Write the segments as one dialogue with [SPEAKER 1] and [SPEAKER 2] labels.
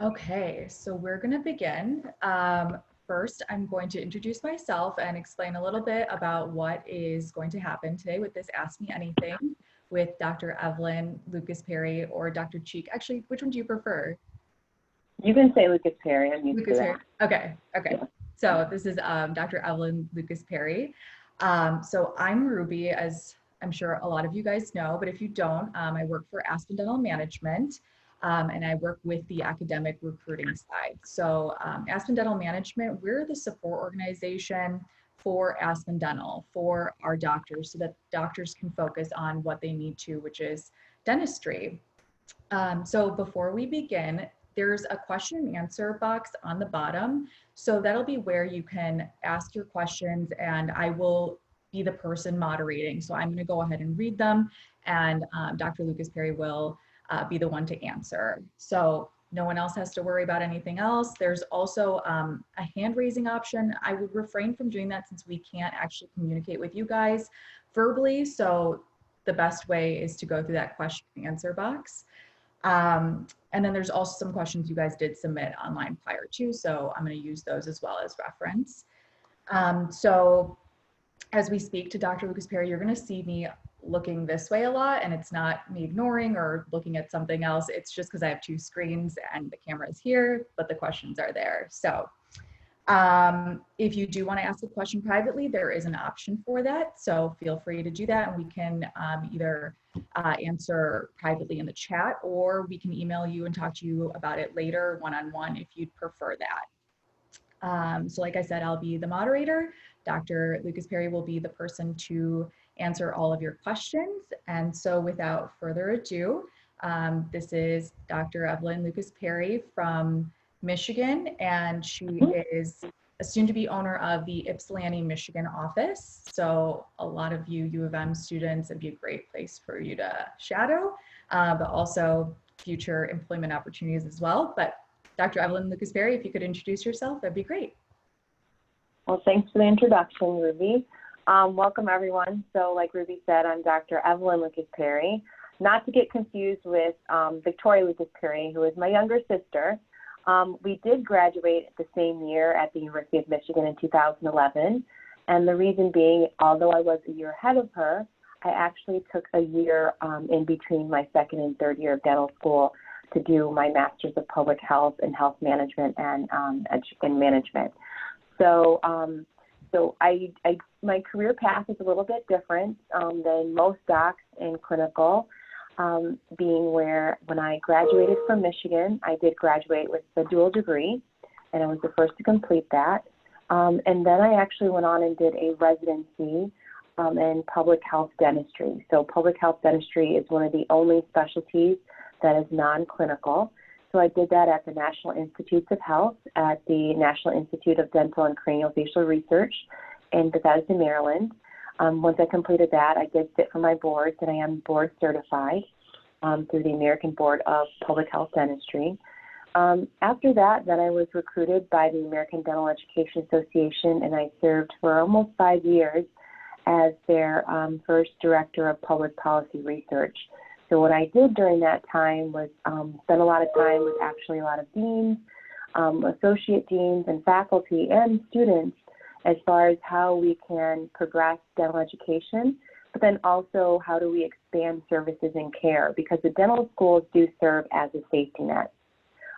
[SPEAKER 1] Okay, so we're going to begin. First, I'm going to introduce myself and explain a little bit about what is going to happen today with this Ask Me Anything with Dr. Evelyn Lucas Perry or Dr. Cheek. Actually, which one do you prefer?
[SPEAKER 2] You can say Lucas Perry. I'm used to
[SPEAKER 1] Lucas Perry.
[SPEAKER 2] that.
[SPEAKER 1] Okay.
[SPEAKER 2] Yeah.
[SPEAKER 1] So this is Dr. Evelyn Lucas Perry. So I'm Ruby, as I'm sure a lot of you guys know, but if you don't, I work for Aspen Dental Management, and I work with the academic recruiting side. So Aspen Dental Management, we're the support organization for Aspen Dental, for our doctors, so that doctors can focus on what they need to, which is dentistry. So before we begin, there's a question and answer box on the bottom. So that'll be where you can ask your questions and I will be the person moderating. So I'm going to go ahead and read them and Dr. Lucas Perry will be the one to answer. So no one else has to worry about anything else. There's also a hand raising option. I would refrain from doing that since we can't actually communicate with you guys verbally. So the best way is to go through that question and answer box. And then there's also some questions you guys did submit online prior to, so I'm going to use those as well as reference. So as we speak to Dr. Lucas Perry, you're going to see me looking this way a lot, and it's not me ignoring or looking at something else. It's just because I have two screens and the camera is here, but the questions are there. So if you do want to ask a question privately, there is an option for that. So feel free to do that and we can either answer privately in the chat or we can email you and talk to you about it later one-on-one if you'd prefer that. So like I said, I'll be the moderator. Dr. Lucas Perry will be the person to answer all of your questions. And so without further ado, this is Dr. Evelyn Lucas Perry from Michigan, and she is a soon-to-be owner of the Ypsilanti, Michigan office. So a lot of you U of M students, it'd be a great place for you to shadow, but also future employment opportunities as well. But Dr. Evelyn Lucas Perry, if you could introduce yourself, that'd be great.
[SPEAKER 2] Well, thanks for the introduction, Ruby. Welcome, everyone. So like Ruby said, I'm Dr. Evelyn Lucas Perry, not to get confused with Victoria Lucas Perry, who is my younger sister. We did graduate the same year at the University of Michigan in 2011. And the reason being, although I was a year ahead of her, I actually took a year in between my second and third year of dental school to do my Master's of Public Health and Health Management and Management. So, my career path is a little bit different than most docs in clinical. Being where when I graduated from Michigan, I did graduate with a dual degree, and I was the first to complete that. And then I actually went on and did a residency in public health dentistry. So public health dentistry is one of the only specialties that is non-clinical. So I did that at the National Institutes of Health at the National Institute of Dental and Craniofacial Research in Bethesda, Maryland. Once I completed that, I did sit for my boards, and I am board certified through the American Board of Public Health Dentistry. After that, then I was recruited by the American Dental Education Association, and I served for almost 5 years as their first director of public policy research. So what I did during that time was spend a lot of time with actually a lot of deans, associate deans, and faculty and students as far as how we can progress dental education, but then also how do we expand services and care, because the dental schools do serve as a safety net.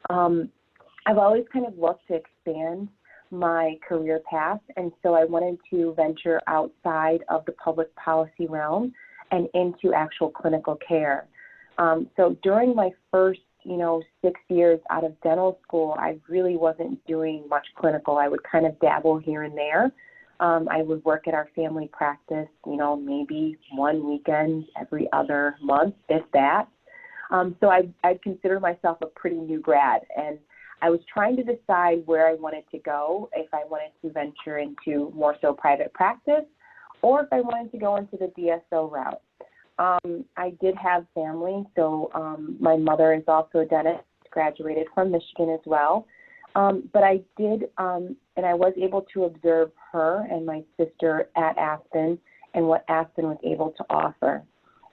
[SPEAKER 2] I've always kind of looked to expand my career path, and so I wanted to venture outside of the public policy realm and into actual clinical care. So during my first 6 years out of dental school, I really wasn't doing much clinical. I would kind of dabble here and there. I would work at our family practice, maybe one weekend every other month, if that. So I'd consider myself a pretty new grad, and I was trying to decide where I wanted to go, if I wanted to venture into more so private practice, or if I wanted to go into the DSO route. I did have family, so my mother is also a dentist, graduated from Michigan as well. But I did, and I was able to observe her and my sister at Aspen and what Aspen was able to offer.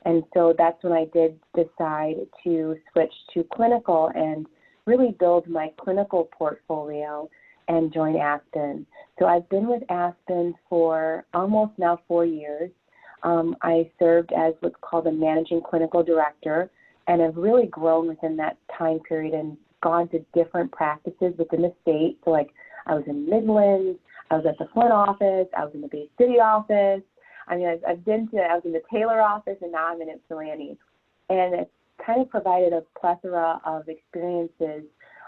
[SPEAKER 2] And so that's when I did decide to switch to clinical and really build my clinical portfolio and join Aspen. So I've been with Aspen for almost now 4 years. I served as what's called a managing clinical director, and have really grown within that time period and gone to different practices within the state. So like I was in Midland, I was at the Flint office, I was in the Bay City office. I mean, I was in the Taylor office, and now I'm in Ypsilanti. And it's kind of provided a plethora of experiences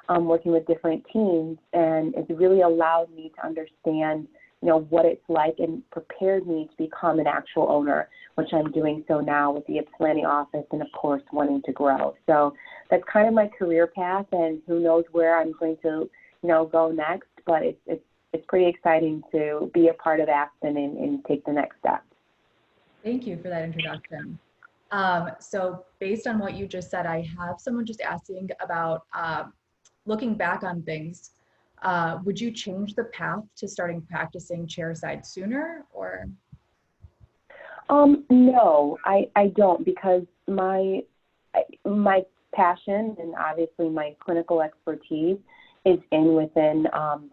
[SPEAKER 2] working with different teams, and it's really allowed me to understand, what it's like, and prepared me to become an actual owner, which I'm doing so now with the Ypsilanti office, and of course wanting to grow. So that's kind of my career path, and who knows where I'm going to, go next, but it's pretty exciting to be a part of Aspen and take the next step.
[SPEAKER 1] Thank you for that introduction. So based on what you just said, I have someone just asking about looking back on things. Would you change the path to starting practicing chairside sooner, or?
[SPEAKER 2] No, I don't, because my passion and obviously my clinical expertise is within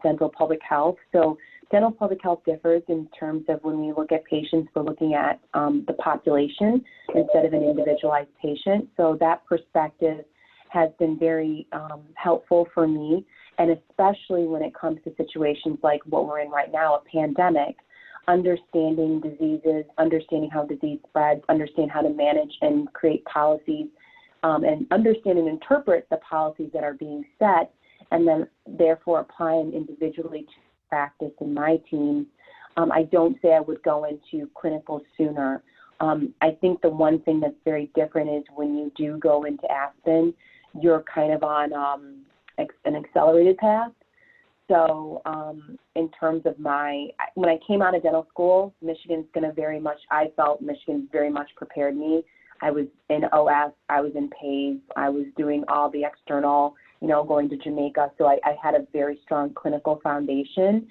[SPEAKER 2] dental public health. So dental public health differs in terms of when we look at patients, we're looking at the population instead of an individualized patient. So that perspective has been very helpful for me, and especially when it comes to situations like what we're in right now, a pandemic, understanding diseases, understanding how disease spreads, understand how to manage and create policies, and understand and interpret the policies that are being set, and then therefore apply them individually to practice in my team. I don't say I would go into clinical sooner. I think the one thing that's very different is when you do go into Aspen, you're kind of on an accelerated path. So in terms of when I came out of dental school, I felt Michigan very much prepared me. I was in OS, I was in PAVE, I was doing all the external, going to Jamaica. So I had a very strong clinical foundation.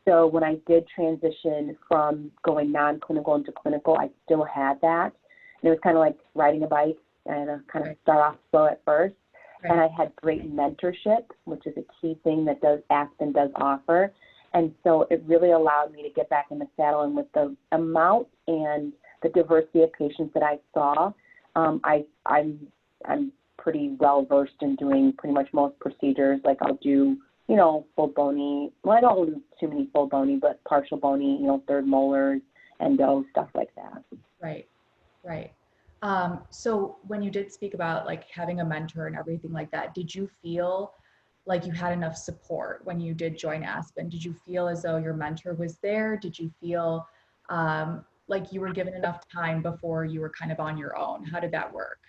[SPEAKER 2] So when I did transition from going non-clinical into clinical, I still had that. And it was kind of like riding a bike, and kind of start off slow at first. Right. And I had great mentorship, which is a key thing that Aspen does offer. And so it really allowed me to get back in the saddle, and with the amount and the diversity of patients that I saw, I'm pretty well versed in doing pretty much most procedures. Like I'll do, full bony. Well, I don't do too many full bony, but partial bony, third molars, endo, stuff like that.
[SPEAKER 1] Right. So when you did speak about like having a mentor and everything like that, did you feel like you had enough support when you did join Aspen? Did you feel as though your mentor was there? Did you feel like you were given enough time before you were kind of on your own? How did that work?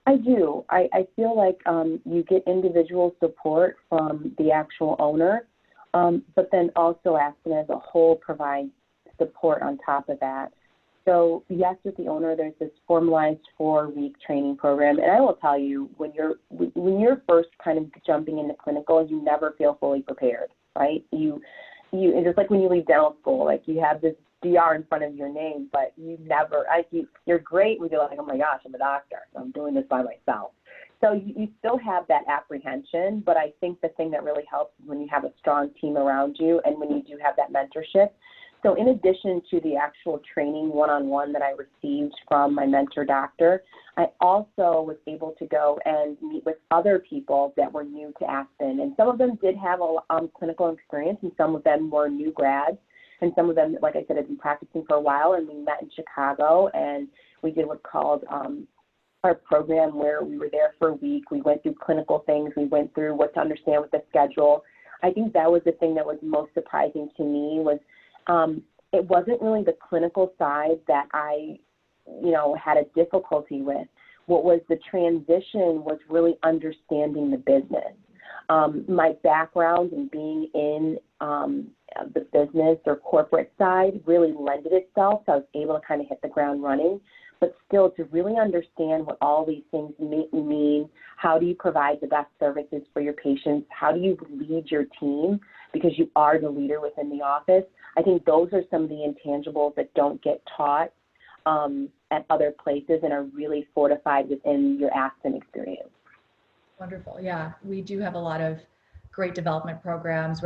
[SPEAKER 2] I do. I feel like you get individual support from the actual owner, but then also Aspen as a whole provides support on top of that. So yes, with the owner, there's this formalized 4-week training program, and I will tell you, when you're first kind of jumping into clinical, you never feel fully prepared, right? It's just like when you leave dental school, like you have this DR in front of your name, but you're great when you're like, oh my gosh, I'm a doctor, I'm doing this by myself. So you still have that apprehension, but I think the thing that really helps is when you have a strong team around you, and when you do have that mentorship. So in addition to the actual training one-on-one that I received from my mentor doctor, I also was able to go and meet with other people that were new to Aspen. And some of them did have a clinical experience, and some of them were new grads. And some of them, like I said, had been practicing for a while, and we met in Chicago, and we did what's called our program, where we were there for a week. We went through clinical things. We went through what to understand with the schedule. I think that was the thing that was most surprising to me was it wasn't really the clinical side that I, had a difficulty with. What was the transition was really understanding the business. My background in being in the business or corporate side really lended itself, so I was able to kind of hit the ground running. But still, to really understand what all these things mean, how do you provide the best services for your patients, how do you lead your team, because you are the leader within the office. I think those are some of the intangibles that don't get taught at other places and are really fortified within your Aspen experience.
[SPEAKER 1] Wonderful. Yeah, we do have a lot of great development programs.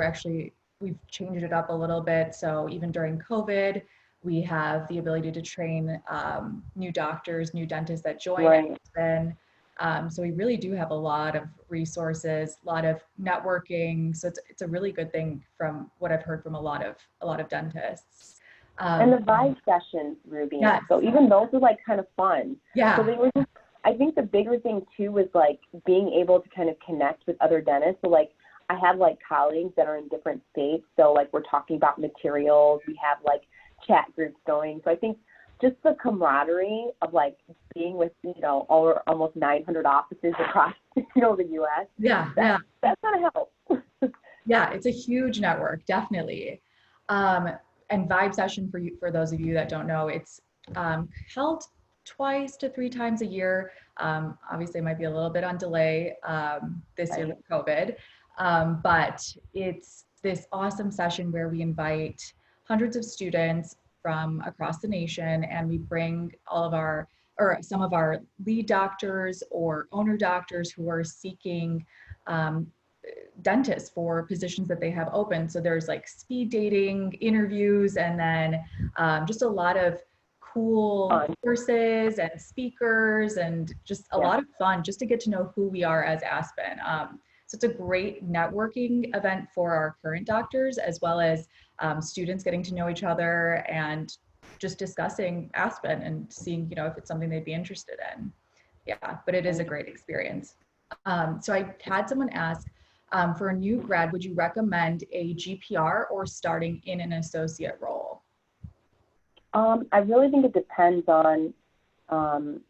[SPEAKER 1] We've changed it up a little bit. So even during COVID, we have the ability to train new doctors, new dentists that join
[SPEAKER 2] Right.
[SPEAKER 1] Aspen. So we really do have a lot of resources, a lot of networking. So it's a really good thing from what I've heard from a lot of dentists.
[SPEAKER 2] And the
[SPEAKER 1] And
[SPEAKER 2] vibe sessions, Ruby.
[SPEAKER 1] yes,
[SPEAKER 2] So even those are like kind of fun. So
[SPEAKER 1] yeah,
[SPEAKER 2] they were just, I think the bigger thing too was like being able to kind of connect with other dentists. So like I have like colleagues that are in different states. So like we're talking about materials. We have like chat groups going. So I think just the camaraderie of like being with, all, almost 900 offices across, the U.S.,
[SPEAKER 1] yeah,
[SPEAKER 2] that,
[SPEAKER 1] yeah.
[SPEAKER 2] that's going to help.
[SPEAKER 1] Yeah, it's a huge network, definitely. Um, and Vibe Session for you, for those of you that don't know, it's held twice to three times a year. Obviously, it might be a little bit on delay this year with
[SPEAKER 2] Right.
[SPEAKER 1] COVID, but it's this awesome session where we invite hundreds of students from across the nation, and we bring all of our or some of our lead doctors or owner doctors who are seeking um, dentists for positions that they have open. So there's like speed dating interviews, and then just a lot of cool
[SPEAKER 2] Fun.
[SPEAKER 1] courses and speakers, and just a
[SPEAKER 2] Yeah.
[SPEAKER 1] lot of fun just to get to know who we are as Aspen. So it's a great networking event for our current doctors, as well as students getting to know each other and just discussing Aspen and seeing, if it's something they'd be interested in. Yeah, but it is a
[SPEAKER 2] Right.
[SPEAKER 1] great experience. So I had someone ask, for a new grad, would you recommend a GPR or starting in an associate role?
[SPEAKER 2] I really think it depends on, um,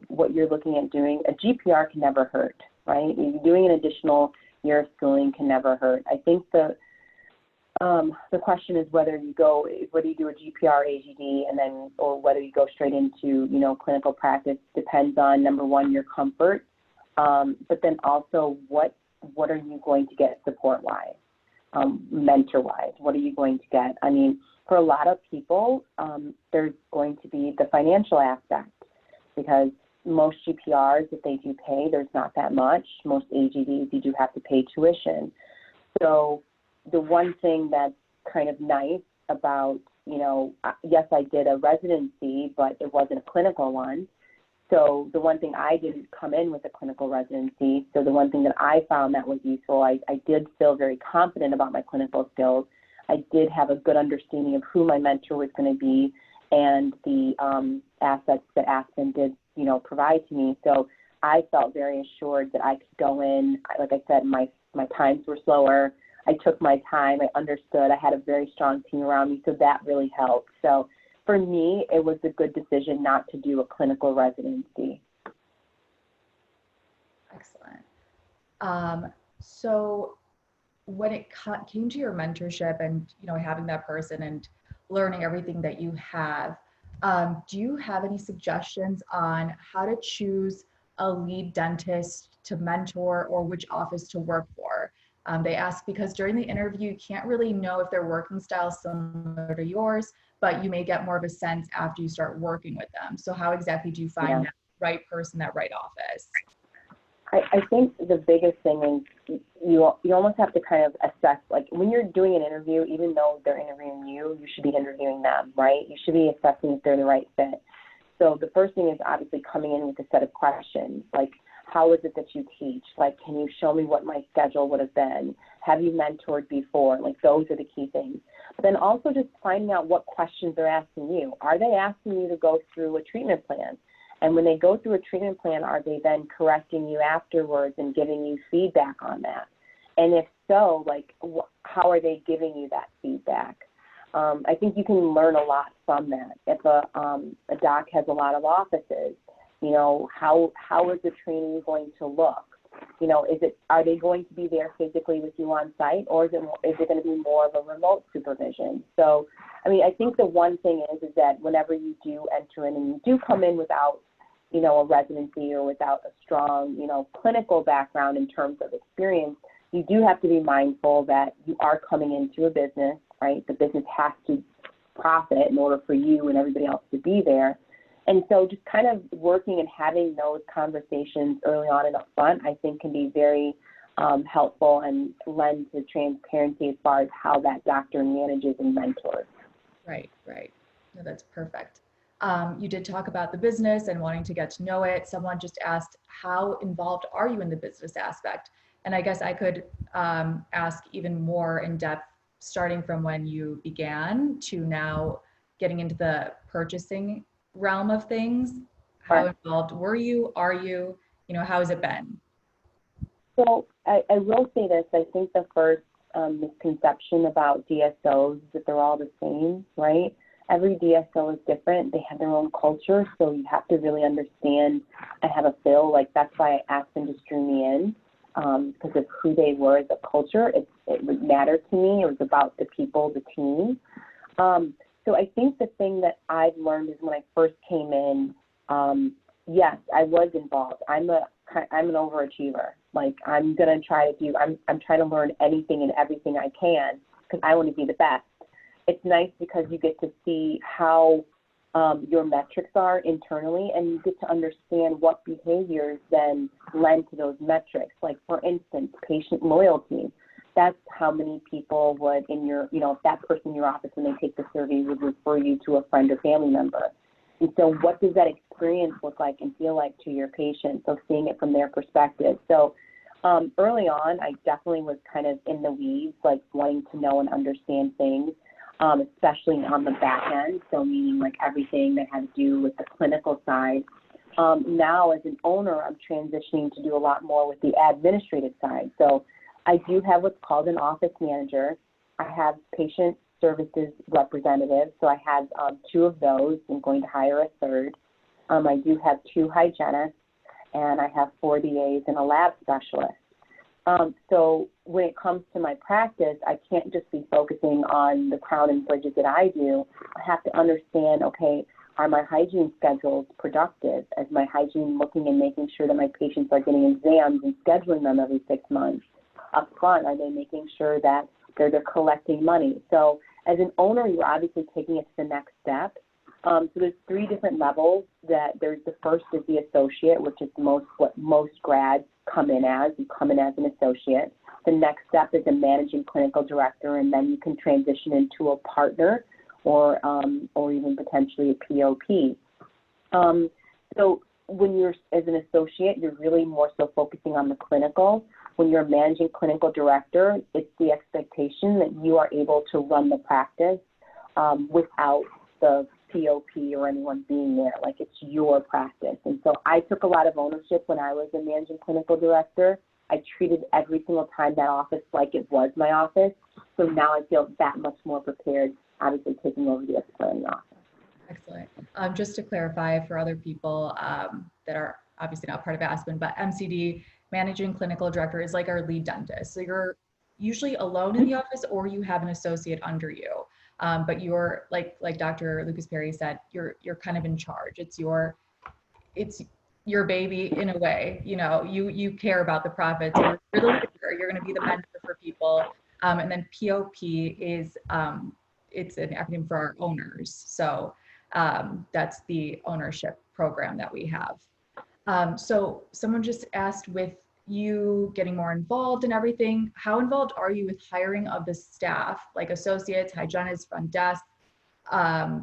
[SPEAKER 2] what you're looking at doing. A GPR can never hurt, right? Doing an additional year of schooling can never hurt. I think the question is whether you do a GPR, AGD, and then, or whether you go straight into, clinical practice. Depends on, number one, your comfort, but then also what are you going to get support-wise, mentor-wise? What are you going to get? I mean, for a lot of people, there's going to be the financial aspect, because most GPRs, if they do pay, there's not that much. Most AGDs, you do have to pay tuition. So the one thing that's kind of nice about, yes, I did a residency, but it wasn't a clinical one. So the one thing, I didn't come in with a clinical residency. So the one thing that I found that was useful, I did feel very confident about my clinical skills. I did have a good understanding of who my mentor was going to be and the assets that Aspen did, provide to me. So I felt very assured that I could go in. Like I said, my times were slower. I took my time. I understood. I had a very strong team around me, so that really helped. So for me, it was a good decision not to do a clinical residency.
[SPEAKER 1] Excellent. So when it came to your mentorship and, having that person and learning everything that you have, do you have any suggestions on how to choose a lead dentist to mentor or which office to work for? They ask because during the interview, you can't really know if their working style is similar to yours, but you may get more of a sense after you start working with them. So how exactly do you
[SPEAKER 2] Yeah.
[SPEAKER 1] find that right person, that right office?
[SPEAKER 2] I think the biggest thing is you almost have to kind of assess, like when you're doing an interview, even though they're interviewing you, you should be interviewing them, right? You should be assessing if they're the right fit. So the first thing is obviously coming in with a set of questions, like how is it that you teach? Like, can you show me what my schedule would have been? Have you mentored before? Like, those are the key things. But then also just finding out what questions they're asking you. Are they asking you to go through a treatment plan? And when they go through a treatment plan, are they then correcting you afterwards and giving you feedback on that? And if so, like, how are they giving you that feedback? I think you can learn a lot from that. If a doc has a lot of offices, how is the training going to look? Are they going to be there physically with you on site, or is it going to be more of a remote supervision? So, I mean, I think the one thing is that whenever you do enter in and you do come in without, a residency or without a strong, clinical background in terms of experience, you do have to be mindful that you are coming into a business, right? The business has to profit in order for you and everybody else to be there. And so just kind of working and having those conversations early on and up front, I think can be very helpful and lend to transparency as far as how that doctor manages and mentors.
[SPEAKER 1] Right, right. No, that's perfect. You did talk about the business and wanting to get to know it. Someone just asked, how involved are you in the business aspect? And I guess I could ask even more in depth, starting from when you began to now getting into the purchasing realm of things. How involved were you? Are you? You know, how has it been?
[SPEAKER 2] So I will say this. I think the first misconception about DSOs is that they're all the same, right? Every DSO is different. They have their own culture, so you have to really understand and have a feel. Like, that's why Aspen just drew me in, because of who they were as a culture. It would matter to me. It was about the people, the team. So I think the thing that I've learned is when I first came in, yes, I was involved. I'm an overachiever. Like, I'm trying to learn anything and everything I can because I want to be the best. It's nice because you get to see how your metrics are internally, and you get to understand what behaviors then lend to those metrics. Like, for instance, patient loyalty. That's how many people would if that person in your office, when they take the survey, would refer you to a friend or family member. And so what does that experience look like and feel like to your patient? So seeing it from their perspective. So early on, I definitely was kind of in the weeds, like wanting to know and understand things, especially on the back end. So meaning like everything that had to do with the clinical side. Now as an owner, I'm transitioning to do a lot more with the administrative side. So I do have what's called an office manager. I have patient services representatives. So I have 2 of those. I'm going to hire a third. I do have 2 hygienists, and I have 4 DAs and a lab specialist. So when it comes to my practice, I can't just be focusing on the crown and bridges that I do. I have to understand, okay, are my hygiene schedules productive? Is my hygiene looking and making sure that my patients are getting exams and scheduling them every 6 months? Up front, are they making sure that they're collecting money? So as an owner, you're obviously taking it to the next step. So there's 3 different levels. There's the first is the associate, which is what most grads come in as. You come in as an associate. The next step is a managing clinical director, and then you can transition into a partner or even potentially a POP. So when you're as an associate, you're really more so focusing on the clinical. When you're a managing clinical director, it's the expectation that you are able to run the practice without the POP or anyone being there. Like, it's your practice. And so I took a lot of ownership when I was a managing clinical director. I treated every single time that office like it was my office. So now I feel that much more prepared, obviously taking over the planning office.
[SPEAKER 1] Excellent. Just to clarify for other people that are obviously not part of Aspen, but MCD, Managing Clinical Director, is like our lead dentist. So you're usually alone in the office, or you have an associate under you. But you're like Dr. Lucas Perry said, you're kind of in charge. It's your baby in a way. You know, you care about the profits. You're the leader. You're going to be the mentor for people. And then POP is it's an acronym for our owners. So that's the ownership program that we have. So someone just asked, with you getting more involved in everything, how involved are you with hiring of the staff, like associates, hygienists, front desk,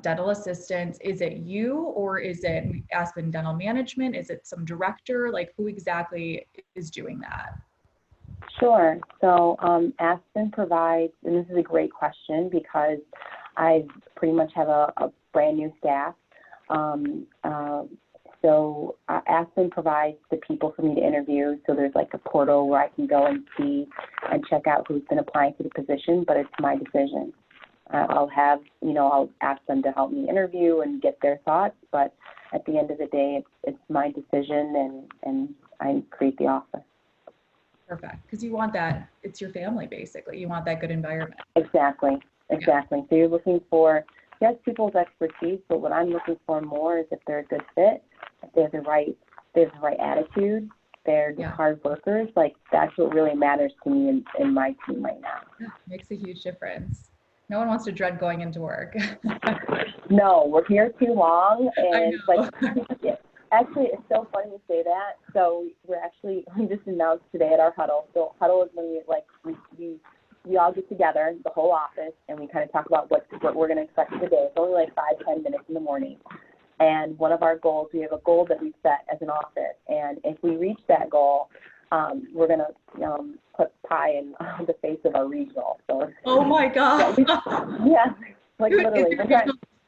[SPEAKER 1] dental assistants? Is it you, or is it Aspen Dental Management? Is it some director? Like, who exactly is doing that?
[SPEAKER 2] Sure. So Aspen provides, and this is a great question because I pretty much have a brand new staff. So Aspen provides the people for me to interview. So there's like a portal where I can go and see and check out who's been applying for the position, but it's my decision. I'll ask them to help me interview and get their thoughts, but at the end of the day, it's my decision, and I create the offer.
[SPEAKER 1] Perfect, because you want that, it's your family basically. You want that good environment.
[SPEAKER 2] Exactly. Yeah. So you're looking for, yes, people's expertise, but what I'm looking for more is if they're a good fit, if they have the right attitude, they're hard workers. Like, that's what really matters to me in my team right now.
[SPEAKER 1] Yeah, makes a huge difference. No one wants to dread going into work.
[SPEAKER 2] No, we're here too long,
[SPEAKER 1] I
[SPEAKER 2] and
[SPEAKER 1] know.
[SPEAKER 2] actually, it's so funny you say that. So we just announced today at our huddle. So huddle is when we all get together, the whole office, and we kind of talk about what we're going to expect today. It's only like 5-10 minutes in the morning. And one of our goals, we have a goal that we set as an office, and if we reach that goal, we're going to put pie in the face of our regional. So
[SPEAKER 1] Oh my God.
[SPEAKER 2] yeah, like literally.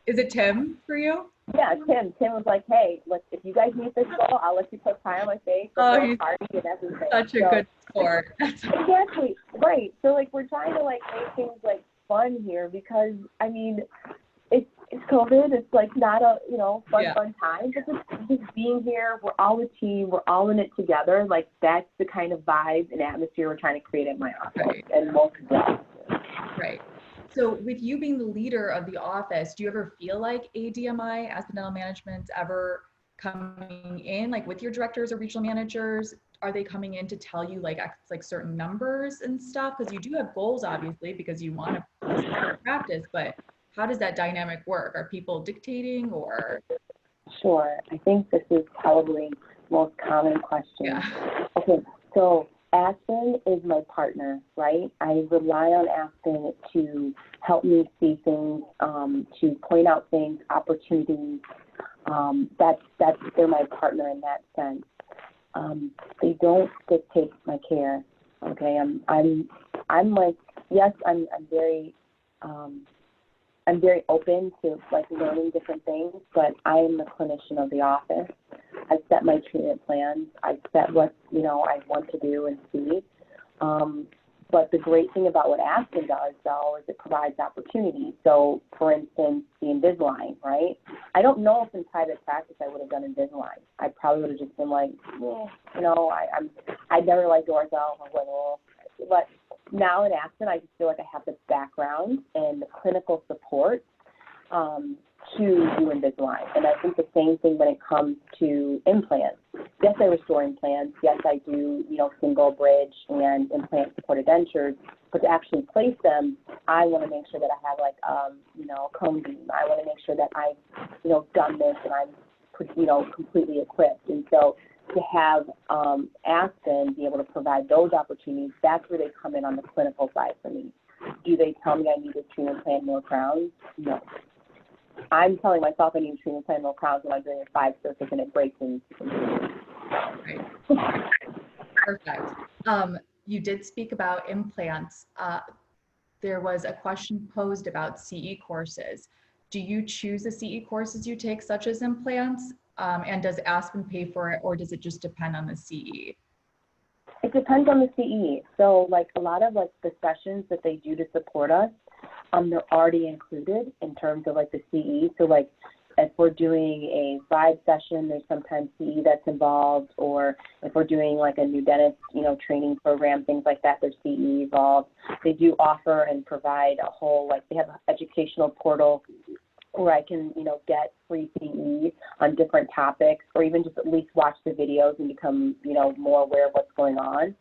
[SPEAKER 1] Is it Tim for you?
[SPEAKER 2] Yeah, Tim. Tim was like, hey, if you guys meet this goal, I'll let you put pie on my face,
[SPEAKER 1] Oh,
[SPEAKER 2] party and everything.
[SPEAKER 1] such a good sport.
[SPEAKER 2] Exactly, right. So like we're trying to like make things like fun here because I mean, it's COVID. It's like not a fun time, but just being here, we're all a team. We're all in it together. Like that's the kind of vibe and atmosphere we're trying to create at my office and most of the
[SPEAKER 1] Right. So with you being the leader of the office, do you ever feel like ADMI, Aspen Dental Management, ever coming in, like with your directors or regional managers? Are they coming in to tell you like certain numbers and stuff? Because you do have goals, obviously, because you want to practice, but how does that dynamic work? Are people dictating or?
[SPEAKER 2] Sure. I think this is probably the most common question.
[SPEAKER 1] Yeah.
[SPEAKER 2] Okay, so Aspen is my partner, right? I rely on Aspen to help me see things, to point out things, opportunities. They're my partner in that sense. They don't dictate my care. Okay, I'm like, yes, I'm very open to like learning different things, but I am the clinician of the office. I set my treatment plans. I set what I want to do and see. But the great thing about what Aspen does, though, is it provides opportunities. So, for instance, the Invisalign, right? I don't know if in private practice I would have done Invisalign. I probably would have just been like, I never liked ortho or whatever. But now in Aspen, I just feel like I have the background and the clinical support to do Invisalign. And I think the same thing when it comes to implants. Yes, I restore implants. Yes, I do, single bridge and implant supported dentures. But to actually place them, I want to make sure that I have like, a cone beam. I want to make sure that I've, done this and I'm, completely equipped. And so to have Aspen be able to provide those opportunities, that's where they come in on the clinical side for me. Do they tell me I need to implant more crowns? No. I'm telling myself I need to implant more crowns when I'm doing a 5 surface and it breaks in.
[SPEAKER 1] Right. Perfect. You did speak about implants. There was a question posed about CE courses. Do you choose the CE courses you take, such as implants? And does Aspen pay for it, or does it just depend on the CE?
[SPEAKER 2] It depends on the CE. So like a lot of like the sessions that they do to support us, they're already included in terms of like the CE. So like if we're doing a 5 session, there's sometimes CE that's involved, or if we're doing like a new dentist, training program, things like that, there's CE involved. They do offer and provide a whole, like they have an educational portal where I can, get free CE on different topics, or even just at least watch the videos and become, more aware of what's going on.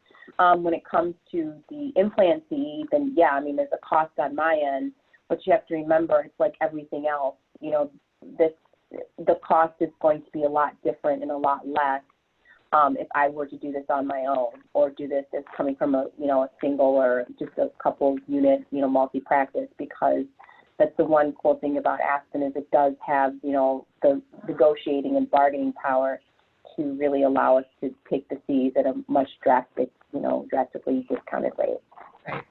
[SPEAKER 2] When it comes to the implant CE, then yeah, there's a cost on my end, but you have to remember it's like everything else. The cost is going to be a lot different and a lot less if I were to do this on my own, or do this as coming from a single or just a couple unit, multi-practice, because that's the one cool thing about Aspen is it does have, the negotiating and bargaining power to really allow us to take the C's at a much drastically discounted rate.
[SPEAKER 1] Right.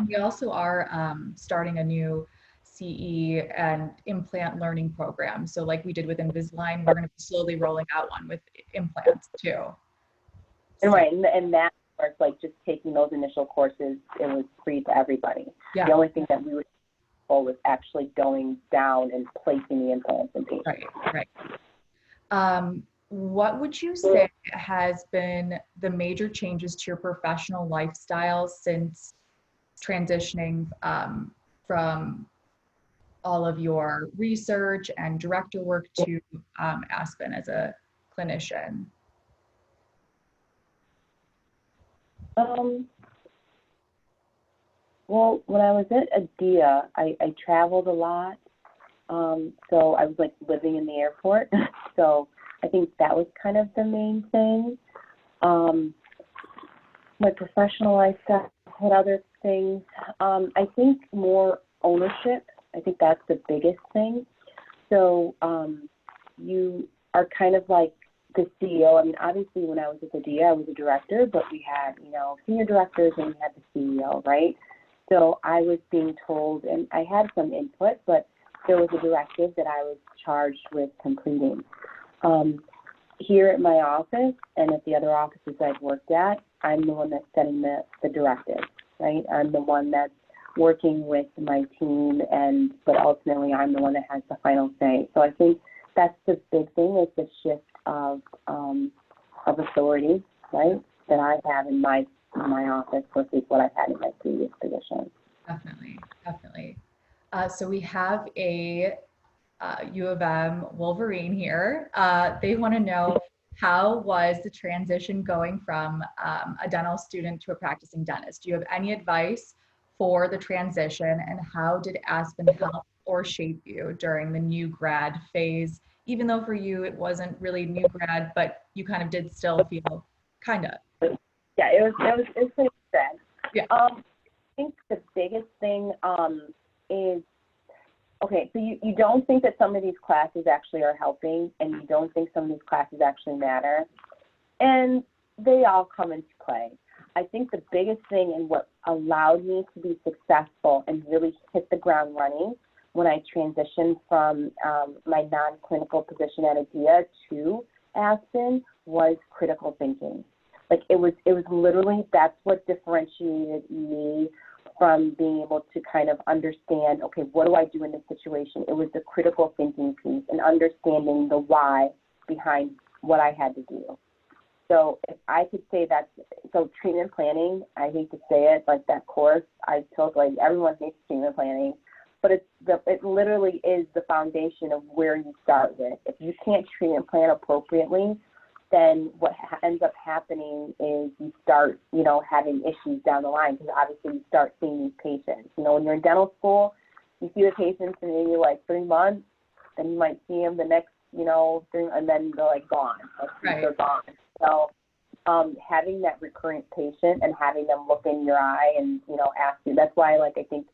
[SPEAKER 1] We also are starting a new CE and implant learning program. So like we did with Invisalign, we're going to be slowly rolling out one with implants too.
[SPEAKER 2] And right, and that part, like just taking those initial courses, it was free to everybody.
[SPEAKER 1] Yeah.
[SPEAKER 2] The only thing that we would was actually going down and placing the implants in patients.
[SPEAKER 1] Right. What would you say has been the major changes to your professional lifestyle since transitioning from all of your research and director work to Aspen as a clinician?
[SPEAKER 2] Well, when I was at ADIA, I traveled a lot. So I was like living in the airport. So I think that was kind of the main thing. My professional lifestyle had other things. I think more ownership. I think that's the biggest thing. So you are kind of like the CEO. I mean, obviously when I was at the DA, I was a director, but we had, senior directors and we had the CEO, right? So I was being told, and I had some input, but there was a directive that I was charged with completing. Here at my office and at the other offices I've worked at, I'm the one that's setting the directive, right? I'm the one that's working with my team, but ultimately I'm the one that has the final say. So I think that's the big thing, is the shift of authority, right, that I have in my office versus what I've had in my previous position.
[SPEAKER 1] Definitely, definitely. So we have a U of M Wolverine here. They want to know, how was the transition going from a dental student to a practicing dentist? Do you have any advice for the transition, and how did Aspen help or shape you during the new grad phase? Even though for you it wasn't really new grad, but you kind of did still feel kind of.
[SPEAKER 2] Yeah, it was pretty sad.
[SPEAKER 1] Yeah.
[SPEAKER 2] I think the biggest thing is, okay, so you don't think that some of these classes actually are helping, and you don't think some of these classes actually matter, and they all come into play. I think the biggest thing, and what allowed me to be successful and really hit the ground running when I transitioned from my non-clinical position at ADIA to Aspen, was critical thinking. Like it was literally, that's what differentiated me from being able to kind of understand, okay, what do I do in this situation? It was the critical thinking piece and understanding the why behind what I had to do. So if I could say that, so treatment planning, I hate to say it, like that course, I told, like, everyone hates treatment planning, but it literally is the foundation of where you start with. If you can't treatment plan appropriately, then what ends up happening is you start, having issues down the line, because obviously you start seeing these patients. When you're in dental school, you see the patients for maybe like 3 months, then you might see them the next, 3, and then they're like gone.
[SPEAKER 1] Right.
[SPEAKER 2] They're gone. So having that recurrent patient and having them look in your eye and, ask you, that's why, I think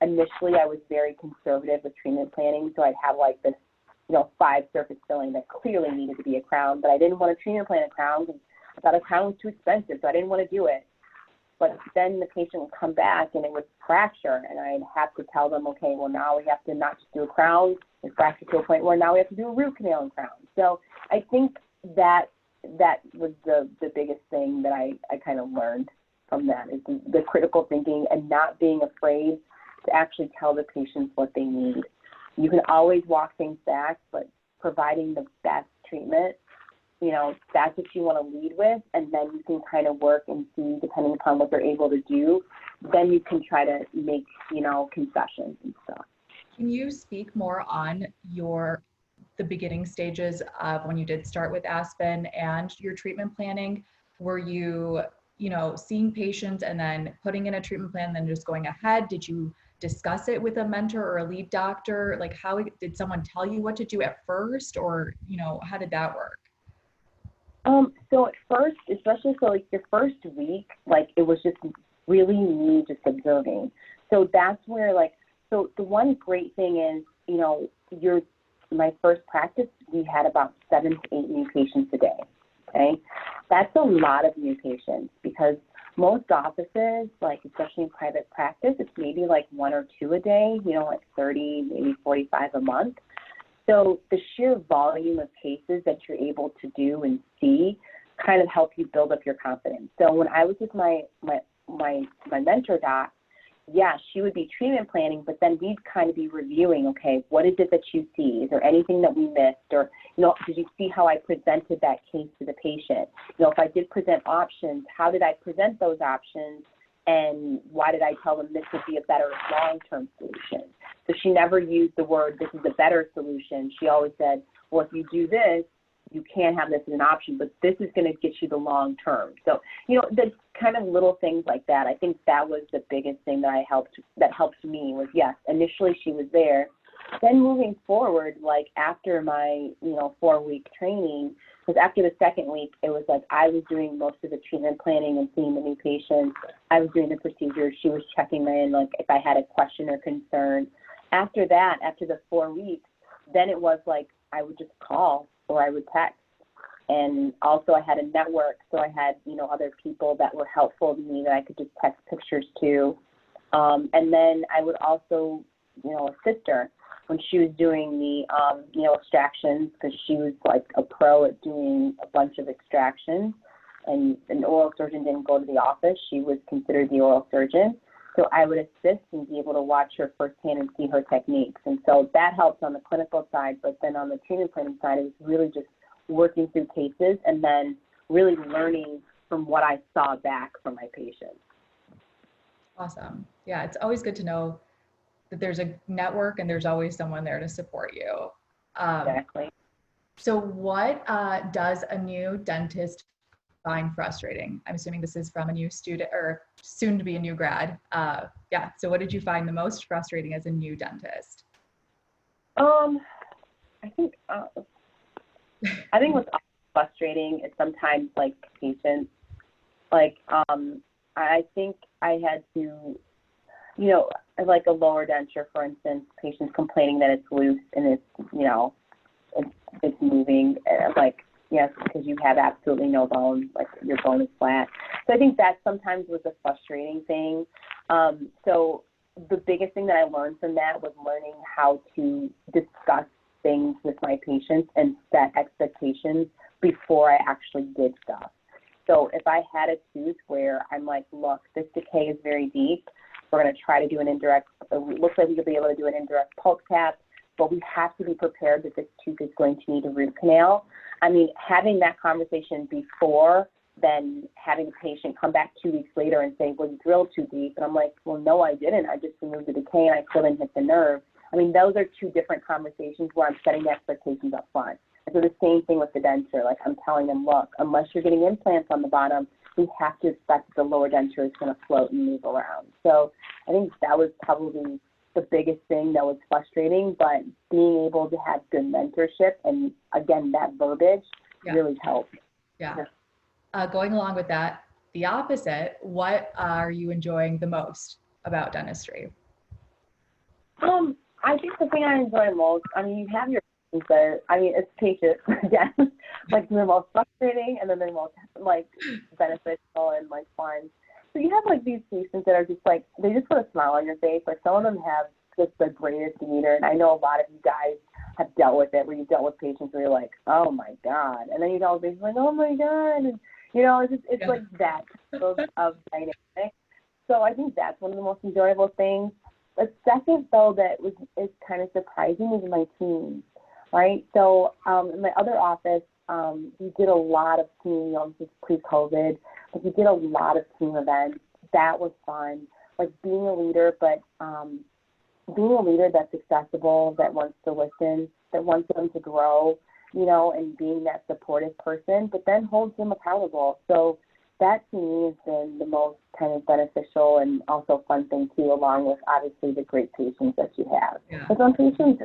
[SPEAKER 2] initially I was very conservative with treatment planning. So I'd have like this, 5 surface filling that clearly needed to be a crown, but I didn't want to treatment plan a crown because I thought a crown was too expensive, so I didn't want to do it. But then the patient would come back and it would fracture, and I'd have to tell them, okay, well, now we have to not just do a crown, it's fractured to a point where now we have to do a root canal and crown. So I think that was the biggest thing that I kind of learned from that, is the critical thinking and not being afraid to actually tell the patients what they need. You can always walk things back, but providing the best treatment, that's what you want to lead with, and then you can kind of work and see, depending upon what they're able to do, then you can try to make, concessions and stuff.
[SPEAKER 1] Can you speak more on the beginning stages of when you did start with Aspen and your treatment planning? Were you, seeing patients and then putting in a treatment plan, then just going ahead? Did you discuss it with a mentor or a lead doctor? Like, how did someone tell you what to do at first, or, how did that work?
[SPEAKER 2] So at first, especially your first week, it was just really me just observing. So that's where so the one great thing is, my first practice, we had about 7 to 8 new patients a day. Okay. That's a lot of new patients, because most offices, especially in private practice, it's maybe 1 or 2 a day, 30, maybe 45 a month. So the sheer volume of cases that you're able to do and see kind of help you build up your confidence. So when I was with my mentor doc, yeah, she would be treatment planning, but then we'd kind of be reviewing, okay, what is it that you see? Is there anything that we missed? Or, did you see how I presented that case to the patient? If I did present options, how did I present those options? And why did I tell them this would be a better long-term solution? So she never used the word, this is a better solution. She always said, well, if you do this, you can't have this as an option, but this is going to get you the long term. So, the kind of little things like that, I think that was the biggest thing that helped me was, yes, initially she was there. Then moving forward, like after my, 4-week training, because after the second week, it was like I was doing most of the treatment planning and seeing the new patients. I was doing the procedures. She was checking in, like if I had a question or concern. After that, after the 4 weeks, then it was like I would just call or I would text. And also I had a network, so I had, other people that were helpful to me that I could just text pictures to. And then I would also, assist her when she was doing the, extractions, because she was like a pro at doing a bunch of extractions. And an oral surgeon didn't go to the office. She was considered the oral surgeon. So I would assist and be able to watch her firsthand and see her techniques. And so that helped on the clinical side, but then on the treatment planning side, it was really just working through cases and then really learning from what I saw back from my patients.
[SPEAKER 1] Awesome. Yeah, it's always good to know that there's a network and there's always someone there to support you.
[SPEAKER 2] Exactly.
[SPEAKER 1] So what does a new dentist find frustrating? I'm assuming this is from a new student or soon to be a new grad. Yeah, so what did you find the most frustrating as a new dentist?
[SPEAKER 2] I think what's frustrating is sometimes like patients, like I think I had to, like a lower denture, for instance, patients complaining that it's loose and it's moving, like, yes, because you have absolutely no bone, like your bone is flat. So I think that sometimes was a frustrating thing. So the biggest thing that I learned from that was learning how to discuss things with my patients and set expectations before I actually did stuff. So if I had a tooth where I'm like, look, this decay is very deep, we're going to try to do an indirect, it looks like we could be able to do an indirect pulp cap, but we have to be prepared that this tooth is going to need a root canal. I mean, having that conversation before, then having the patient come back 2 weeks later and say, well, you drilled too deep. And I'm like, well, no, I didn't. I just removed the decay and I still didn't hit the nerve. I mean, those are two different conversations where I'm setting the expectations up front. And so the same thing with the denture. Like I'm telling them, look, unless you're getting implants on the bottom, we have to expect that the lower denture is going to float and move around. So I think that was probably the biggest thing that was frustrating, but being able to have good mentorship and, again, that verbiage really helped.
[SPEAKER 1] Yeah. Going along with that, the opposite, what are you enjoying the most about dentistry?
[SPEAKER 2] I think the thing I enjoy most, I mean, you have your patients there. I mean, it's patients, again, like they're most frustrating and then they're most like beneficial and like fun. So you have like these patients that are just like, they just put a smile on your face. Like some of them have just the greatest demeanor. And I know a lot of you guys have dealt with it, where you've dealt with patients where you're like, oh my God. And then you dealt with patients like, oh my God. And it's like that of dynamic. So I think that's one of the most enjoyable things. The second, though, that is kind of surprising is my team, right? So in my other office, we did a lot of team, this is pre-COVID, but we did a lot of team events. That was fun. Like being a leader, but being a leader that's accessible, that wants to listen, that wants them to grow, and being that supportive person, but then holds them accountable. So that to me has been the most kind of beneficial and also fun thing too, along with obviously the great patients that you have. Because some patients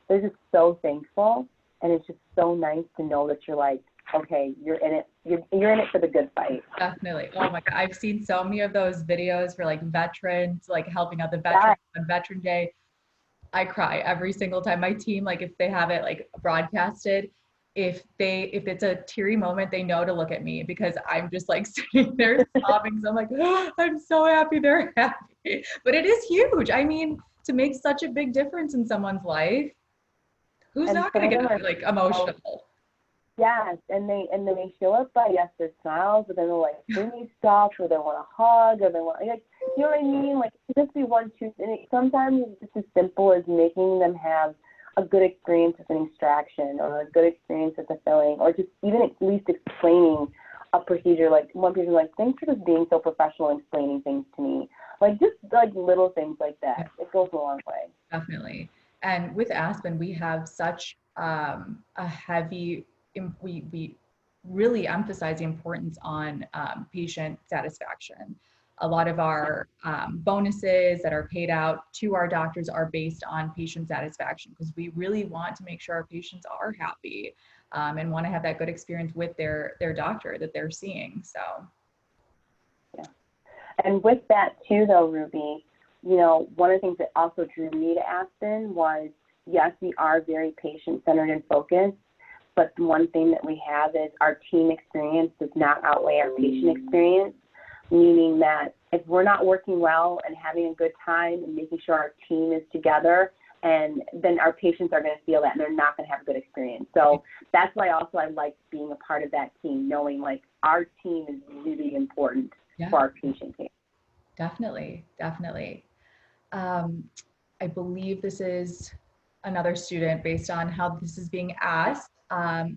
[SPEAKER 2] they're just so thankful, and it's just so nice to know that you're like, okay, you're in it. You're in it for the good fight.
[SPEAKER 1] Definitely. Oh my God, I've seen so many of those videos for like veterans, like helping out the veterans on Veteran Day. I cry every single time. My team, like if they have it like broadcasted, if it's a teary moment, they know to look at me because I'm just like sitting there sobbing. So I'm like, oh, I'm so happy they're happy. But it is huge. I mean, to make such a big difference in someone's life, who's not going to get like emotional?
[SPEAKER 2] Yes, and they show up by their smiles, but then they're like bring me stuff, or they want a hug, or they want like, you know what I mean? Like it just be one tooth, and sometimes it's just as simple as making them have a good experience with an extraction or a good experience with the filling, or just even at least explaining a procedure. Like one person like, thanks for just being so professional and explaining things to me. Like just like little things like that. It goes a long way.
[SPEAKER 1] Definitely. And with Aspen, we have such a heavy, we really emphasize the importance on patient satisfaction. A lot of our bonuses that are paid out to our doctors are based on patient satisfaction because we really want to make sure our patients are happy and want to have that good experience with their doctor that they're seeing. So,
[SPEAKER 2] yeah. And with that too, though, Ruby, you know, one of the things that also drew me to Aspen was, yes, we are very patient-centered and focused, but the one thing that we have is our team experience does not outweigh our patient experience, meaning that if we're not working well and having a good time and making sure our team is together, and then our patients are going to feel that and they're not going to have a good experience. So that's why also I like being a part of that team, knowing like our team is really important for our patient care.
[SPEAKER 1] Definitely, definitely. I believe this is another student based on how this is being asked.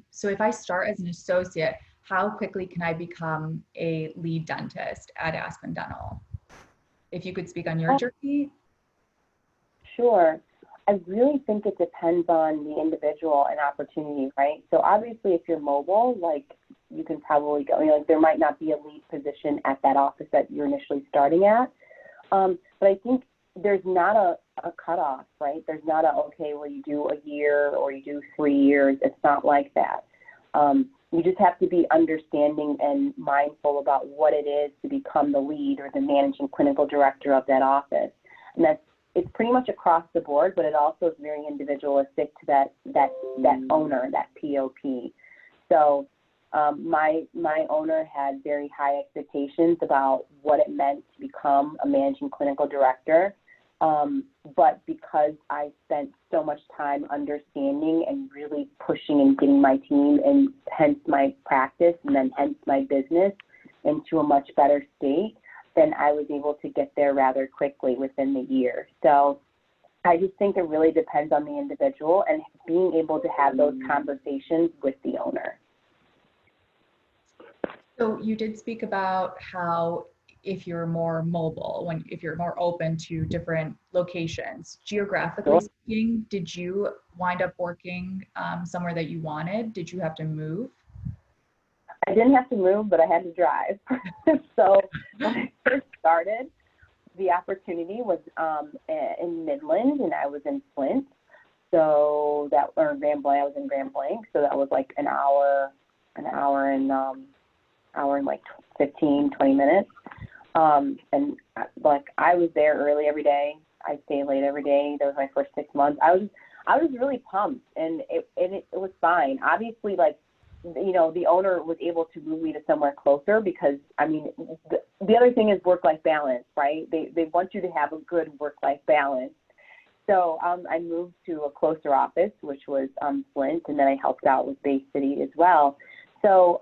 [SPEAKER 1] So if I start as an associate, how quickly can I become a lead dentist at Aspen Dental? If you could speak on your journey.
[SPEAKER 2] Sure. I really think it depends on the individual and opportunity, right? So obviously if you're mobile, like you can probably go, you know, like there might not be a lead position at that office that you're initially starting at. But I think there's not a cutoff, right? There's not a, okay, well, you do a year or you do 3 years. It's not like that. You just have to be understanding and mindful about what it is to become the lead or the managing clinical director of that office. And it's pretty much across the board, but it also is very individualistic to that owner, that POP. So my owner had very high expectations about what it meant to become a managing clinical director. But because I spent so much time understanding and really pushing and getting my team and hence my practice and then hence my business into a much better state, then I was able to get there rather quickly within the year. So I just think it really depends on the individual and being able to have those conversations with the owner.
[SPEAKER 1] So you did speak about how if you're more mobile, if you're more open to different locations, geographically speaking, did you wind up working somewhere that you wanted? Did you have to move?
[SPEAKER 2] I didn't have to move, but I had to drive. So when I first started, the opportunity was in Midland, and I was in Flint. So or Grand Blanc, I was in Grand Blanc. So that was like an hour and like 15, 20 minutes. And like I was there early every day. I stayed late every day. That was my first 6 months. I was really pumped, and it was fine. Obviously, like, you know, the owner was able to move me to somewhere closer because, I mean, the other thing is work-life balance, right? They want you to have a good work-life balance. So I moved to a closer office, which was Flint, and then I helped out with Bay City as well. So,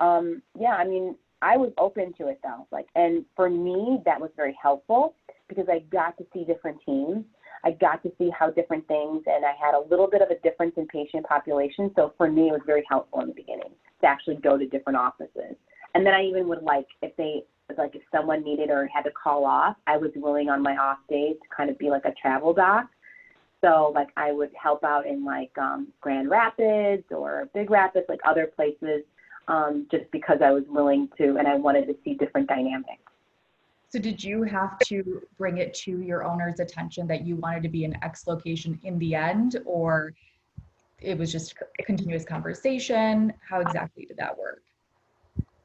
[SPEAKER 2] yeah, I mean, I was open to it though. Like, and for me, that was very helpful because I got to see different teams. I got to see how different things, and I had a little bit of a difference in patient population. So for me, it was very helpful in the beginning to actually go to different offices. And then I even would if someone needed or had to call off, I was willing on my off days to kind of be like a travel doc. So like I would help out in like Grand Rapids or Big Rapids, like other places, just because I was willing to and I wanted to see different dynamics.
[SPEAKER 1] So did you have to bring it to your owner's attention that you wanted to be in X location in the end, or it was just a continuous conversation? How exactly did that work?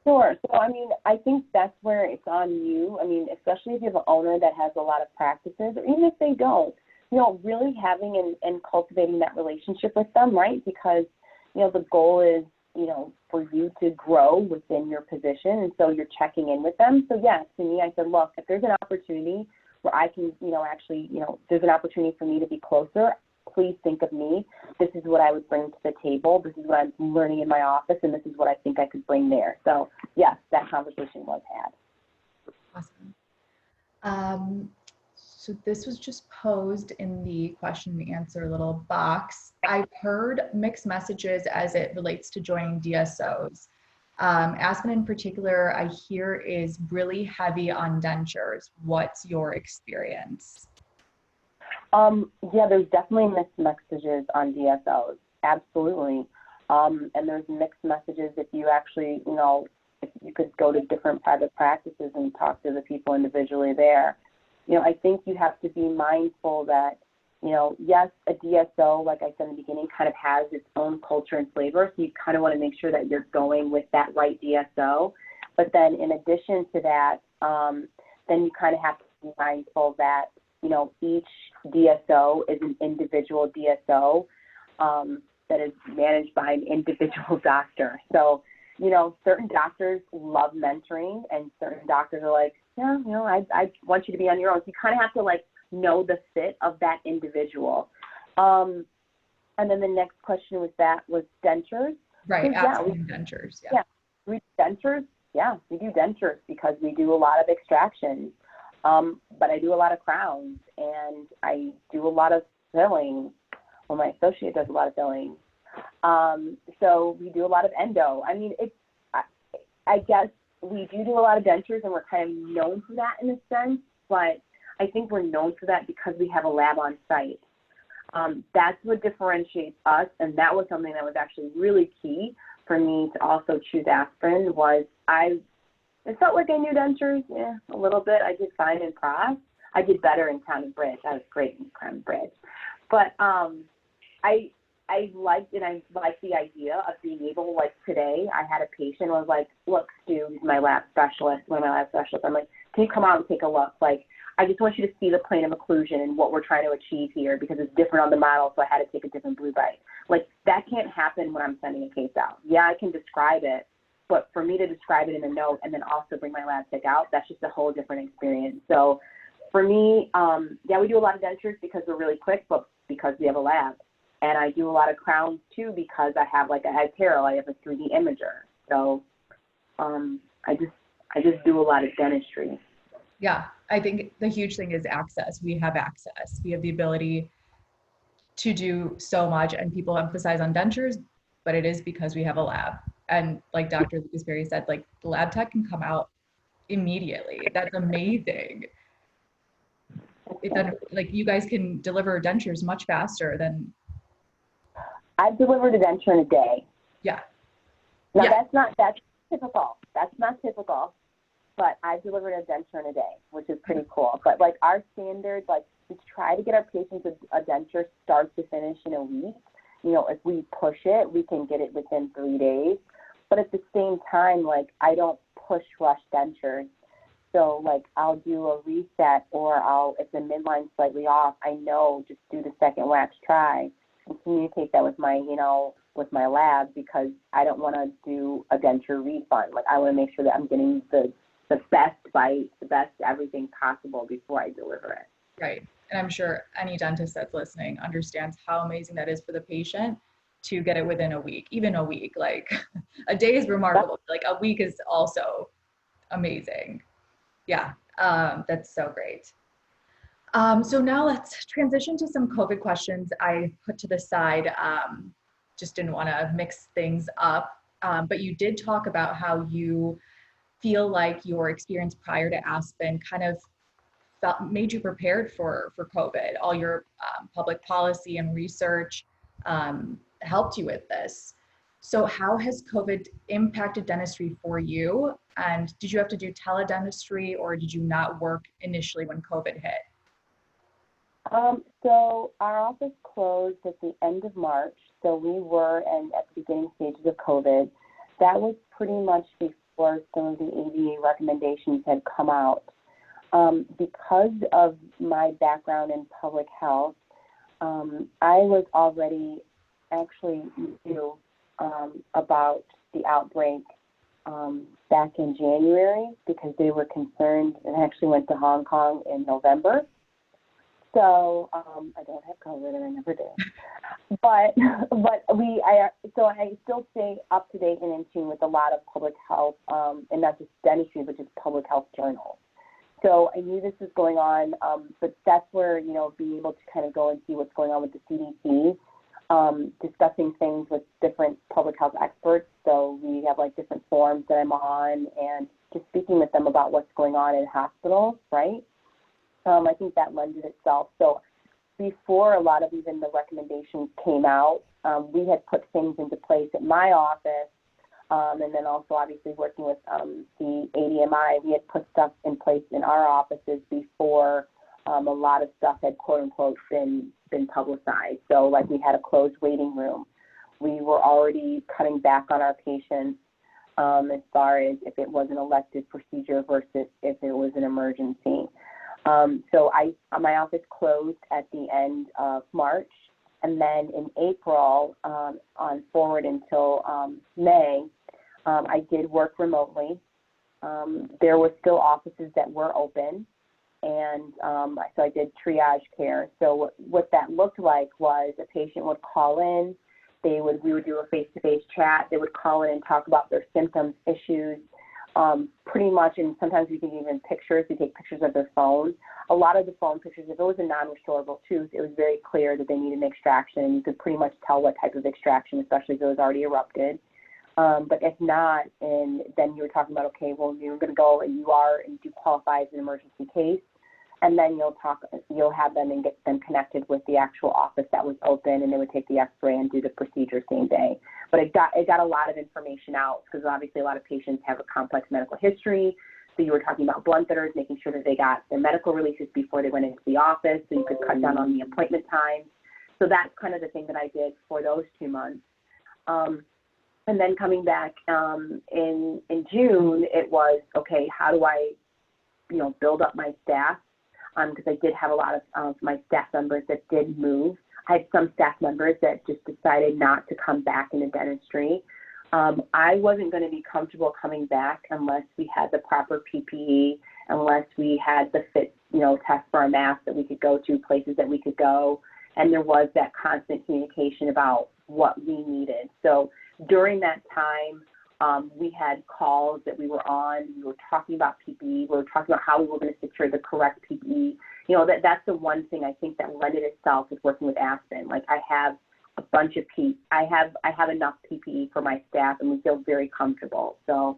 [SPEAKER 2] Sure. So, I mean, I think that's where it's on you. I mean, especially if you have an owner that has a lot of practices, or even if they don't, you know, really having and cultivating that relationship with them, right? Because, you know, the goal is, you know, for you to grow within your position. And so you're checking in with them. So yes, to me, I said, look, if there's an opportunity where I can, you know, actually, you know, there's an opportunity for me to be closer, please think of me. This is what I would bring to the table. This is what I'm learning in my office, and this is what I think I could bring there. So yes, that conversation was had.
[SPEAKER 1] Awesome. So this was just posed in the question and answer little box. I've heard mixed messages as it relates to joining DSOs. Aspen in particular, I hear is really heavy on dentures. What's your experience?
[SPEAKER 2] Yeah, there's definitely mixed messages on DSOs. absolutely. And there's mixed messages if you actually, if you could go to different private practices and talk to the people individually there. I think you have to be mindful that, yes, a DSO, like I said in the beginning, kind of has its own culture and flavor. So you kind of want to make sure that you're going with that right DSO. But then in addition to that, then you kind of have to be mindful that, each DSO is an individual DSO that is managed by an individual doctor. So, certain doctors love mentoring and certain doctors are like, yeah, I want you to be on your own. So you kind of have to know the fit of that individual. And then the next question was dentures.
[SPEAKER 1] Right,
[SPEAKER 2] so,
[SPEAKER 1] absolutely, dentures. Yeah.
[SPEAKER 2] We do dentures. Yeah, we do dentures because we do a lot of extractions. But I do a lot of crowns and I do a lot of filling. Well, my associate does a lot of filling. So we do a lot of endo. I mean, I guess we do a lot of dentures and we're kind of known for that in a sense, but I think we're known for that because we have a lab on site. That's what differentiates us, and that was something that was actually really key for me to also choose Aspen was it felt like I knew dentures, a little bit. I did fine in Prof. I did better in Crown and Bridge. I was great in Crown and Bridge. But I liked the idea of being able, today, I had a patient who was like, look, Stu, he's my lab specialist, one of my lab specialists. I'm like, can you come out and take a look? I just want you to see the plane of occlusion and what we're trying to achieve here because it's different on the model, so I had to take a different blue bite. That can't happen when I'm sending a case out. Yeah, I can describe it, but for me to describe it in a note and then also bring my lab tech out, that's just a whole different experience. So for me, we do a lot of dentures because we're really quick, but because we have a lab. And I do a lot of crowns too because I have I have tarot, I have a 3D imager. So I just do a lot of dentistry.
[SPEAKER 1] Yeah, I think the huge thing is access. We have access. We have the ability to do so much, and people emphasize on dentures, but it is because we have a lab. And like Dr. Lucas Perry said, the lab tech can come out immediately. That's amazing. You guys can deliver dentures much faster than.
[SPEAKER 2] I've delivered a denture in a day.
[SPEAKER 1] Yeah.
[SPEAKER 2] Now that's typical. That's not typical, but I've delivered a denture in a day, which is pretty cool. But our standards, we try to get our patients a denture start to finish in a week. If we push it, we can get it within 3 days. But at the same time, I don't push rush dentures. So I'll do a reset or if the midline's slightly off, I know just do the second wax try and communicate that with my, with my lab because I don't want to do a denture refund. I want to make sure that I'm getting the best bite, the best everything possible before I deliver it.
[SPEAKER 1] Right. And I'm sure any dentist that's listening understands how amazing that is for the patient to get it within a week, even a week. A day is remarkable. A week is also amazing. Yeah, that's so great. So now let's transition to some COVID questions I put to the side. Just didn't want to mix things up. But you did talk about how you feel like your experience prior to Aspen kind of made you prepared for COVID. All your public policy and research helped you with this. So how has COVID impacted dentistry for you? And did you have to do teledentistry or did you not work initially when COVID hit?
[SPEAKER 2] So our office closed at the end of March. So we were at the beginning stages of COVID. That was pretty much before some of the ADA recommendations had come out. Because of my background in public health, I was already actually knew about the outbreak back in January because they were concerned and actually went to Hong Kong in November. So I don't have COVID and I never did. But I still stay up to date and in tune with a lot of public health and not just dentistry, but just public health journals. So I knew this was going on, but that's where, being able to kind of go and see what's going on with the CDC, discussing things with different public health experts. So we have different forums that I'm on and just speaking with them about what's going on in hospitals, right? I think that lended itself. So before a lot of even the recommendations came out, we had put things into place at my office, and then also obviously working with the ADMI, we had put stuff in place in our offices before a lot of stuff had quote unquote been publicized. So like we had a closed waiting room. We were already cutting back on our patients as far as if it was an elective procedure versus if it was an emergency. So my office closed at the end of March, and then in April on forward until May, I did work remotely. There were still offices that were open, and so I did triage care. So what that looked like was a patient would call in, we would do a face-to-face chat. They would call in and talk about their symptoms, issues, pretty much, and sometimes we can even pictures. We take pictures of their phone. A lot of the phone pictures, if it was a non-restorable tooth, it was very clear that they needed an extraction, and you could pretty much tell what type of extraction, especially if it was already erupted. But if not, and then you were talking about, okay, well, you're going to go and you do qualify as an emergency case, and then you'll have them and get them connected with the actual office that was open, and they would take the X-ray and do the procedure same day. But it got a lot of information out because obviously a lot of patients have a complex medical history. So you were talking about blunt thinners, making sure that they got their medical releases before they went into the office, so you could cut down on the appointment time. So that's kind of the thing that I did for those 2 months. And then coming back in June, it was, okay, how do I, build up my staff? Because I did have a lot of my staff members that did move. I had some staff members that just decided not to come back into dentistry. I wasn't going to be comfortable coming back unless we had the proper PPE, unless we had the fit, test for our mask that we could go to, places that we could go, and there was that constant communication about what we needed. So during that time, we had calls that we were on. We were talking about PPE. We were talking about how we were going to secure the correct PPE. That's the one thing I think that lended itself with working with Aspen. Like I have a bunch of I have enough PPE for my staff, and we feel very comfortable. So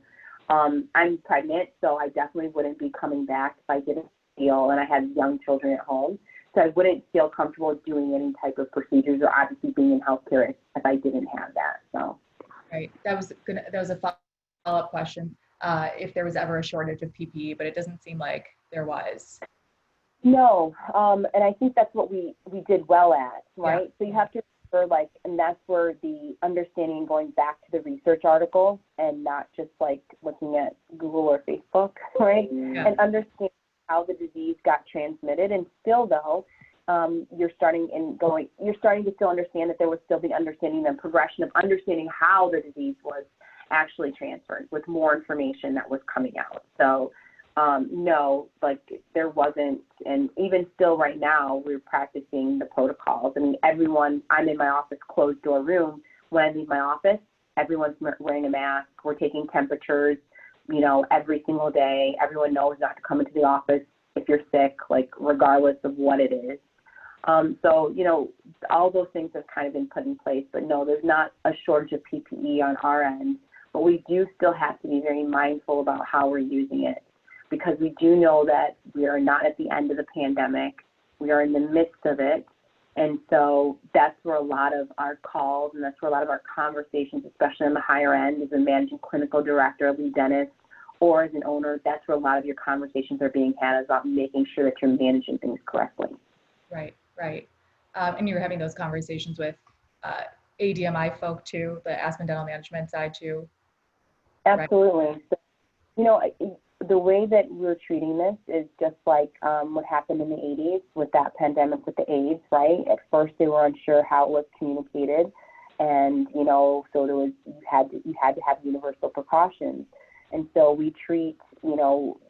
[SPEAKER 2] I'm pregnant, so I definitely wouldn't be coming back if I didn't feel, and I had young children at home, so I wouldn't feel comfortable doing any type of procedures or obviously being in healthcare if I didn't have that. So.
[SPEAKER 1] Right. That was a follow-up question. If there was ever a shortage of PPE, but it doesn't seem like there was.
[SPEAKER 2] No, and I think that's what we did well at, right?
[SPEAKER 1] Yeah.
[SPEAKER 2] So you have to remember, and that's where the understanding, going back to the research article and not just looking at Google or Facebook, right?
[SPEAKER 1] Yeah.
[SPEAKER 2] And understanding how the disease got transmitted. And still, though, you're starting to still understand that there was still the understanding and progression of understanding how the disease was actually transferred with more information that was coming out. So no, there wasn't, and even still right now, we're practicing the protocols. I mean, I'm in my office, closed door room. When I leave my office, everyone's wearing a mask. We're taking temperatures, every single day. Everyone knows not to come into the office if you're sick, regardless of what it is. So, all those things have kind of been put in place, but no, there's not a shortage of PPE on our end, but we do still have to be very mindful about how we're using it, because we do know that we are not at the end of the pandemic. We are in the midst of it. And so that's where a lot of our calls and that's where a lot of our conversations, especially on the higher end as a managing clinical director, lead dentist, or as an owner, that's where a lot of your conversations are being had, is about making sure that you're managing things correctly.
[SPEAKER 1] Right. And you're having those conversations with ADMI folk too, the Aspen Dental Management side too.
[SPEAKER 2] Absolutely. Right? So, the way that we're treating this is just like what happened in the 80s with that pandemic with the AIDS, right? At first they were unsure how it was communicated, and so you had to have universal precautions. And so we treat,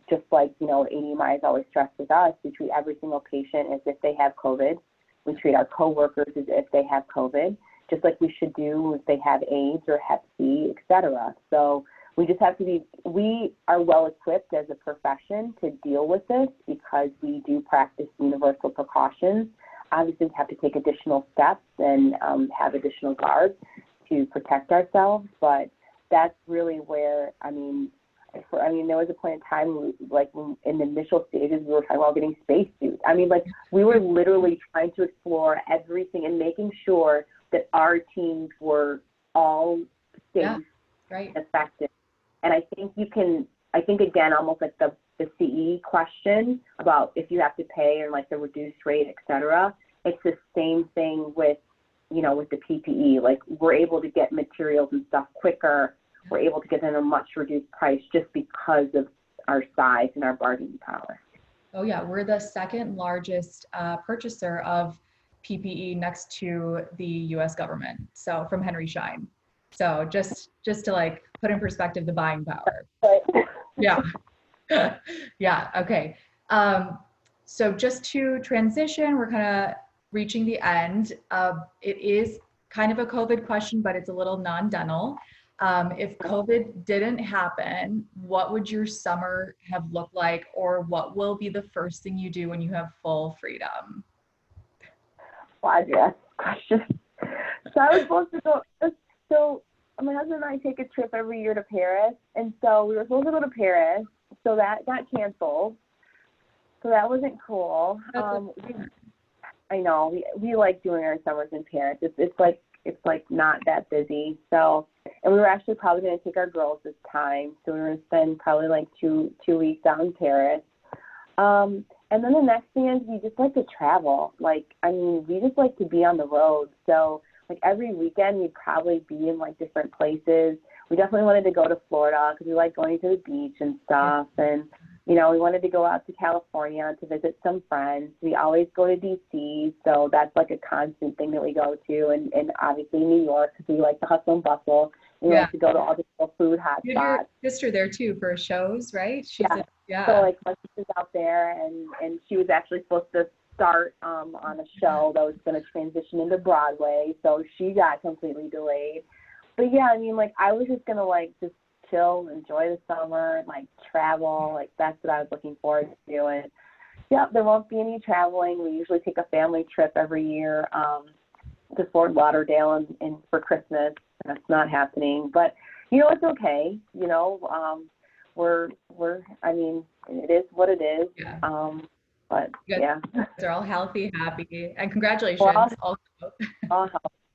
[SPEAKER 2] just like, ADMI is always stressed with us, we treat every single patient as if they have COVID. We treat our coworkers as if they have COVID, just like we should do if they have AIDS or Hep C, et cetera. So we just have to we are well equipped as a profession to deal with this because we do practice universal precautions. Obviously, we have to take additional steps and have additional guards to protect ourselves, but that's really where, there was a point in time, in the initial stages, we were talking about getting spacesuits. I mean, like, we were literally trying to explore everything and making sure that our teams were all safe,
[SPEAKER 1] Yeah, right.
[SPEAKER 2] and effective. And I think again, almost like the CE question about if you have to pay and like the reduced rate, et cetera, it's the same thing with, you know, with the PPE. Like, we're able to get materials and stuff quicker. We're able to get them at a much reduced price just because of our size and our bargaining power.
[SPEAKER 1] Oh yeah, we're the second largest purchaser of PPE next to the U.S. government. So from Henry Schein. So just to like put in perspective the buying power. Yeah. Yeah. Okay. So just to transition, we're kind of reaching the end. It is kind of a COVID question, but it's a little non-dental. If COVID didn't happen, what would your summer have looked like, or what will be the first thing you do when you have full freedom?
[SPEAKER 2] Well, I asked this question. So I was supposed to go. So my husband and I take a trip every year to Paris, and so we were supposed to go to Paris. So that got canceled. So that wasn't cool. I know we like doing our summers in Paris. It's like not that busy. So, and we were actually probably going to take our girls this time. So we were going to spend probably like two weeks out in Paris. And then the next thing is we just like to travel. Like, I mean, we just like to be on the road. So like every weekend we'd probably be in like different places. We definitely wanted to go to Florida because we like going to the beach and stuff. And, you know, we wanted to go out to California to visit some friends. We always go to DC. So that's like a constant thing that we go to. And obviously New York because we like the hustle and bustle. We like to go to all the little food hot
[SPEAKER 1] You
[SPEAKER 2] spots.
[SPEAKER 1] had your sister there too for shows, right?
[SPEAKER 2] Yeah. So like my sister's out there, and she was actually supposed to start on a show that was going to transition into Broadway. So she got completely delayed. But yeah, I mean, like, I was just going to like just chill, enjoy the summer, like travel. Like, that's what I was looking forward to doing. Yeah, there won't be any traveling. We usually take a family trip every year to Fort Lauderdale and for Christmas. That's not happening. But, you know, it's okay. You know, I mean, it is what it is.
[SPEAKER 1] Yeah.
[SPEAKER 2] But yeah.
[SPEAKER 1] They're all healthy, happy, and congratulations.
[SPEAKER 2] All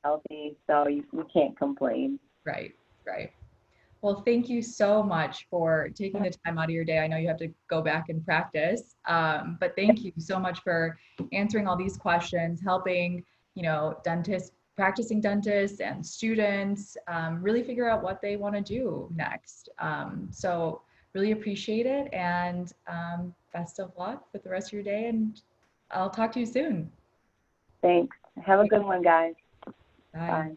[SPEAKER 2] healthy, so you can't complain.
[SPEAKER 1] Right. Well, thank you so much for taking the time out of your day. I know you have to go back and practice, but thank you so much for answering all these questions, helping, you know, practicing dentists and students really figure out what they want to do next. So really appreciate it, and best of luck with the rest of your day, and I'll talk to you soon.
[SPEAKER 2] Thanks. Have a good one, guys.
[SPEAKER 1] Bye.